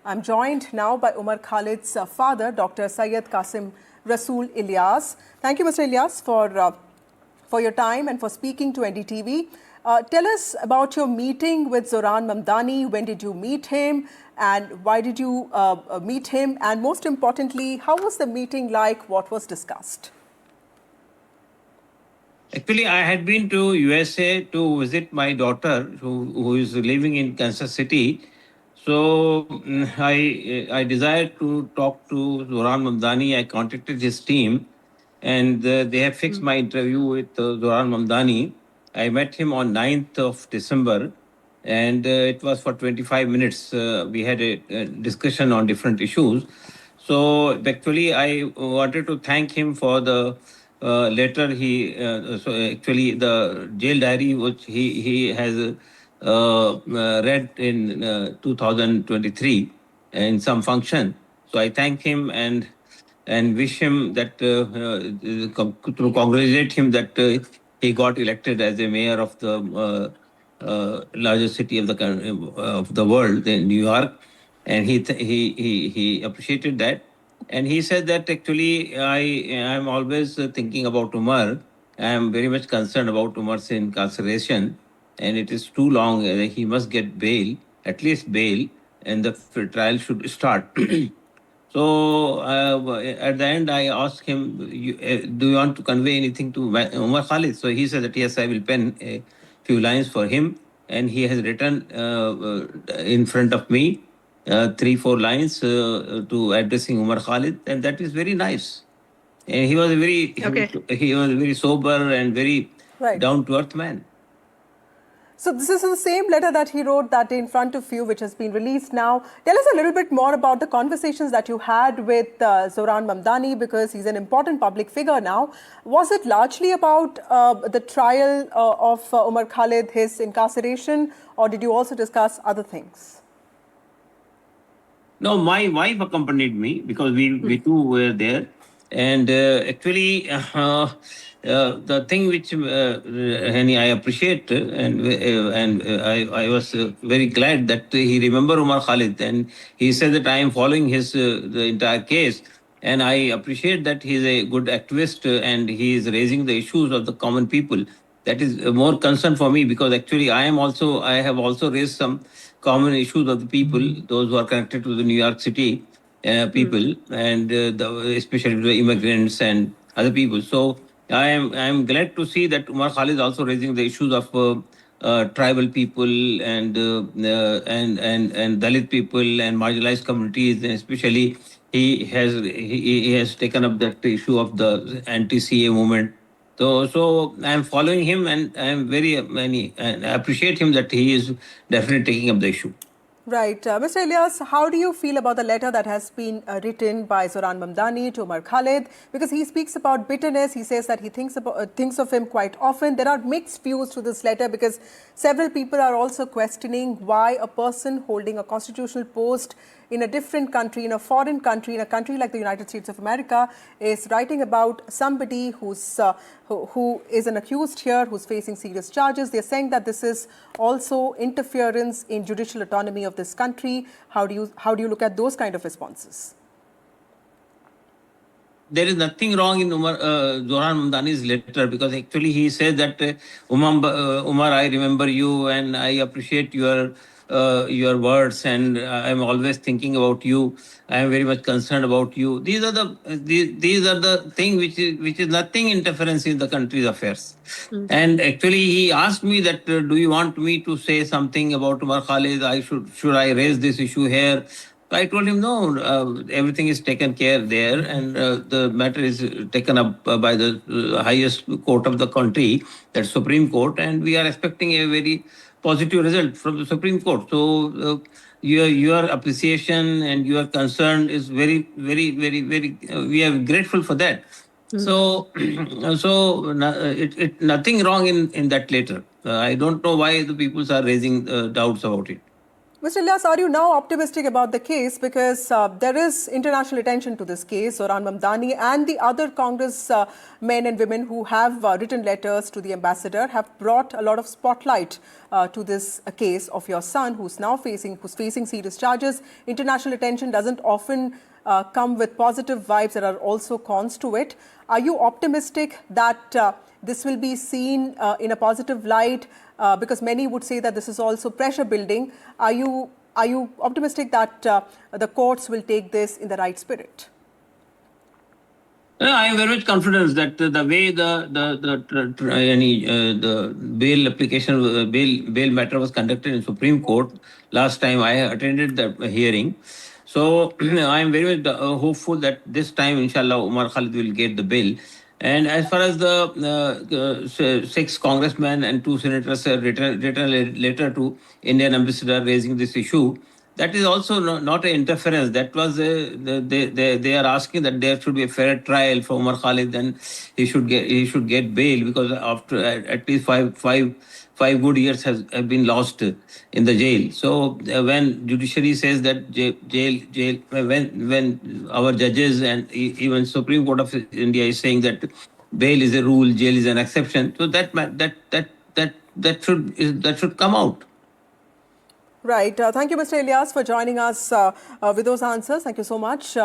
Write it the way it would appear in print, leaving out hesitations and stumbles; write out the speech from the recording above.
I'm joined now by Umar Khalid's father, Dr. Syed Qasim Rasool Ilyas. Thank you, Mr. Ilyas, for your time and for speaking to NDTV. Tell us about your meeting with Zohran Mamdani. When did you meet him? And why did you meet him? And most importantly, how was the meeting like? What was discussed? Actually, I had been to USA to visit my daughter who is living in Kansas City. So I desired to talk to Zohran Mamdani. I contacted his team and they have fixed my interview with Zohran Mamdani. I met him on 9th of December and it was for 25 minutes. We had a discussion on different issues. So actually, I wanted to thank him for the letter so actually the jail diary which he has read in 2023 in some function. So I thank him and wish him that to congratulate him that he got elected as a mayor of the largest city of the world, in New York, and he appreciated that. And he said that actually I am always thinking about Umar. I am very much concerned about Umar's incarceration, and it is too long. He must get bail, at least bail, and the trial should start. So at the end, I asked him, "Do you want to convey anything to Umar Khalid?" So he said that yes, I will pen a few lines for him, and he has written in front of me 3-4 lines to addressing Umar Khalid, and that is very nice. And he was a very he was a very sober and very down to earth man. So this is the same letter that he wrote that day in front of you, which has been released now. Tell us a little bit more about the conversations that you had with Zohran Mamdani, because he's an important public figure now. Was it largely about the trial of Umar Khalid, his incarceration, or did you also discuss other things? No, my wife accompanied me because we two were there. And actually, the thing which Hani, I appreciate and I was very glad that he remembered Umar Khalid, and he said that I am following his the entire case, and I appreciate that he is a good activist and he is raising the issues of the common people. That is more concern for me because actually I have also raised some common issues of the people, those who are connected to the New York City people, and especially the immigrants and other people. So I am glad to see that Umar Khalid is also raising the issues of tribal people and Dalit people and marginalized communities, and especially he has taken up that issue of the anti-CA movement. So I am following him, and I am and I appreciate him that he is definitely taking up the issue. Right. Mr. Elias, how do you feel about the letter that has been written by Zohran Mamdani to Omar Khalid? Because he speaks about bitterness. He says that he thinks of him quite often. There are mixed views to this letter because several people are also questioning why a person holding a constitutional post in a different country, in a foreign country, in a country like the United States of America, is writing about somebody who is an accused here, who's facing serious charges. They're saying that this is also interference in judicial autonomy of this country. How do you look at those kind of responses? There is nothing wrong in Zohran Mamdani's letter, because actually he says that Umar, I remember you and I appreciate your words, and I am always thinking about you. I am very much concerned about you. These are the thing which is nothing interference in the country's affairs. And actually he asked me that do you want me to say something about Umar Khalid? Should I raise this issue here? I told him, no, everything is taken care there, and the matter is taken up by the highest court of the country, that Supreme Court, and we are expecting a very positive result from the Supreme Court. So your appreciation and your concern is very, very, very, very. We are grateful for that. So nothing wrong in that letter. I don't know why the people are raising doubts about it. Mr. Elias, are you now optimistic about the case? Because there is international attention to this case. Zohran Mamdani and the other Congress men and women who have written letters to the ambassador have brought a lot of spotlight to this case of your son, who's facing serious charges. International attention doesn't often come with positive vibes. There are also cons to it. Are you optimistic that this will be seen in a positive light? Because many would say that this is also pressure building. Are you optimistic that the courts will take this in the right spirit? I am very much confident that the way the bail application bail matter was conducted in Supreme Court last time I attended the hearing. So I am very much hopeful that this time, inshallah, Umar Khalid will get the bail. And as far as the 6 congressmen and 2 senators have written a letter to Indian ambassador raising this issue, that is also not an interference. That was they are asking that there should be a fair trial for Omar Khalid, and he should get bail, because after at least five good years have been lost in the jail. So when judiciary says that jail when our judges and even Supreme Court of India is saying that bail is a rule, jail is an exception, so that should come out. Right. Thank you, Mr. Elias, for joining us with those answers. Thank you so much.